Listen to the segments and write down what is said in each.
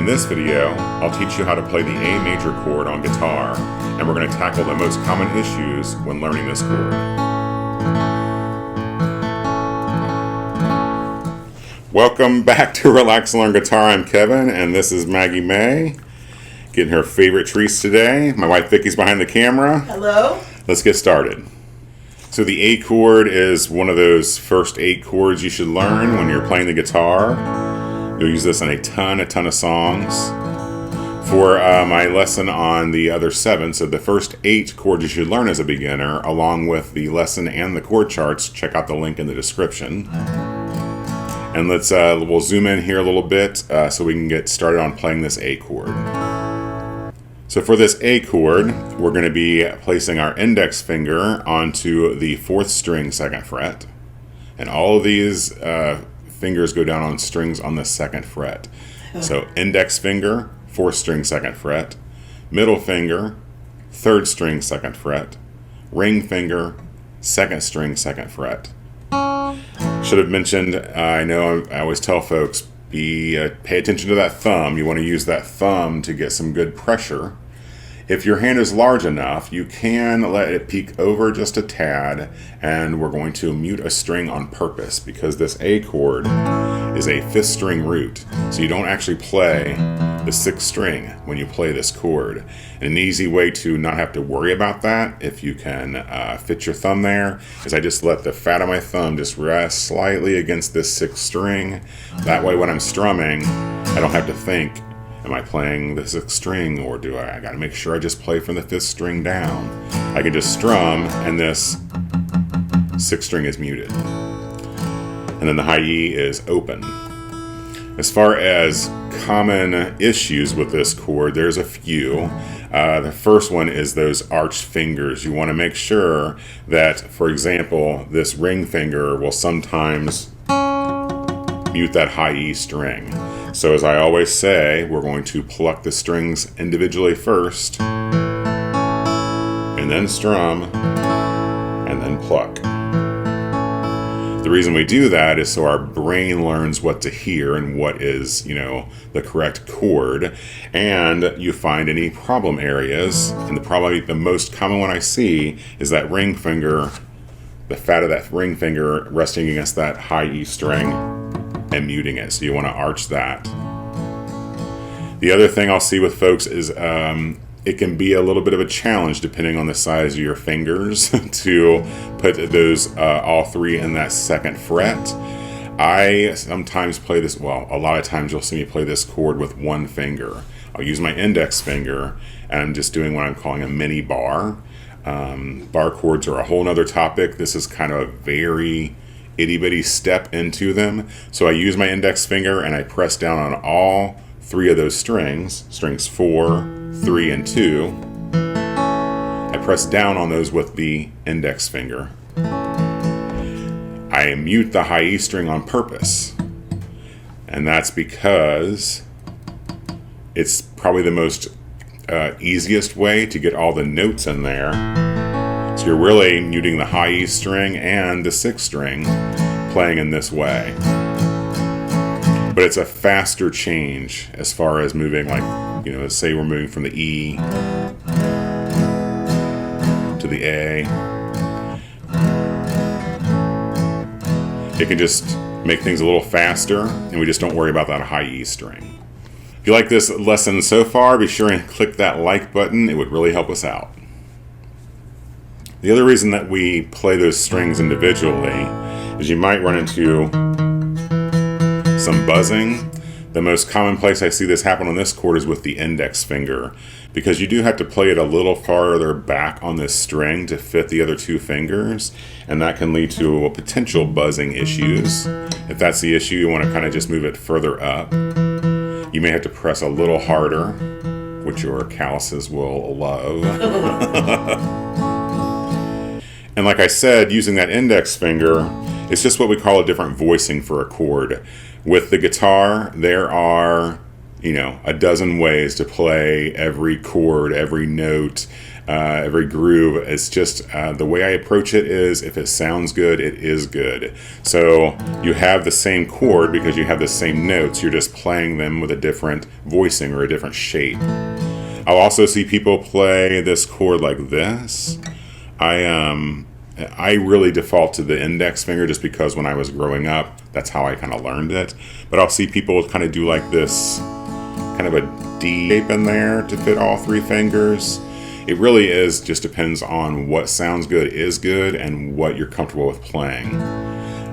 In this video, I'll teach you how to play the A major chord on guitar, and we're going to tackle the most common issues when learning this chord. Welcome back to Relax and Learn Guitar. I'm Kevin, and this is Maggie May, getting her favorite treats today. My wife Vicky's behind the camera. Hello. Let's get started. So the A chord is one of those first 8 chords you should learn when you're playing the guitar. You'll use this in a ton of songs. For my lesson on the other 7, so the first 8 chords you should learn as a beginner, along with the lesson and the chord charts, check out the link in the description. And we'll zoom in here a little bit so we can get started on playing this A chord. So for this A chord, we're going to be placing our index finger onto the 4th string 2nd fret. And all of these fingers go down on strings on the 2nd fret. So index finger, 4th string 2nd fret. Middle finger, 3rd string 2nd fret. Ring finger, 2nd string 2nd fret. Should have mentioned, I know I always tell folks, pay attention to that thumb. You want to use that thumb to get some good pressure. If your hand is large enough, you can let it peek over just a tad, and we're going to mute a string on purpose because this A chord is a 5th string root. So you don't actually play the 6th string when you play this chord. And an easy way to not have to worry about that, if you can fit your thumb there, is I just let the fat of my thumb just rest slightly against this 6th string. That way when I'm strumming, I don't have to think, am I playing the 6th string, or do I got to make sure I just play from the 5th string down? I can just strum and this 6th string is muted. And then the high E is open. As far as common issues with this chord, there's a few. The first one is those arched fingers. You want to make sure that, for example, this ring finger will sometimes mute that high E string. So as I always say, we're going to pluck the strings individually first, and then strum, and then pluck. The reason we do that is so our brain learns what to hear and what is, the correct chord, and you find any problem areas. And probably the most common one I see is that ring finger, the fat of that ring finger resting against that high E string and muting it. So you want to arch that. The other thing I'll see with folks is it can be a little bit of a challenge depending on the size of your fingers to put those all 3 in that 2nd fret. I sometimes play this, well, a lot of times you'll see me play this chord with one finger. I'll use my index finger, and I'm just doing what I'm calling a mini bar. Bar chords are a whole nother topic. This is kind of a very itty-bitty step into them. So I use my index finger and I press down on all 3 of those strings 4, 3, and 2. I press down on those with the index finger. I mute the high E string on purpose, and that's because it's probably the most easiest way to get all the notes in there. So you're really muting the high E string and the 6th string, playing in this way. But it's a faster change as far as moving, like, let's say we're moving from the E to the A. It can just make things a little faster, and we just don't worry about that high E string. If you like this lesson so far, be sure and click that like button. It would really help us out. The other reason that we play those strings individually is you might run into some buzzing. The most common place I see this happen on this chord is with the index finger, because you do have to play it a little farther back on this string to fit the other 2 fingers, and that can lead to potential buzzing issues. If that's the issue, you want to kind of just move it further up. You may have to press a little harder, which your calluses will love. And like I said, using that index finger, it's just what we call a different voicing for a chord. With the guitar, there are, a dozen ways to play every chord, every note. every groove. It's just the way I approach it is, if it sounds good, it is good. So you have the same chord because you have the same notes. You're just playing them with a different voicing or a different shape. I'll also see people play this chord like this. I really default to the index finger just because when I was growing up, that's how I kind of learned it. But I'll see people kind of do like this, kind of a D shape in there to fit all three fingers. It really just depends on what sounds good is good and what you're comfortable with playing.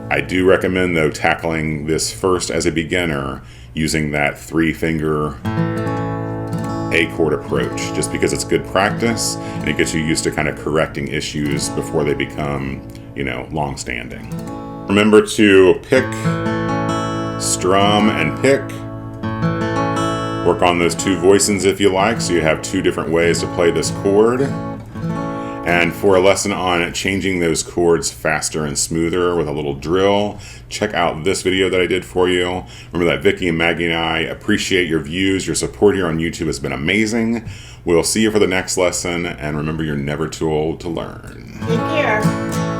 I do recommend, though, tackling this first as a beginner using that 3-finger A chord approach, just because it's good practice and it gets you used to kind of correcting issues before they become, long-standing. Remember to pick, strum, and pick. Work on those 2 voicings if you like, so you have 2 different ways to play this chord. And for a lesson on changing those chords faster and smoother with a little drill, check out this video that I did for you. Remember that Vicky and Maggie and I appreciate your views. Your support here on YouTube has been amazing. We'll see you for the next lesson, and remember, you're never too old to learn. Take care.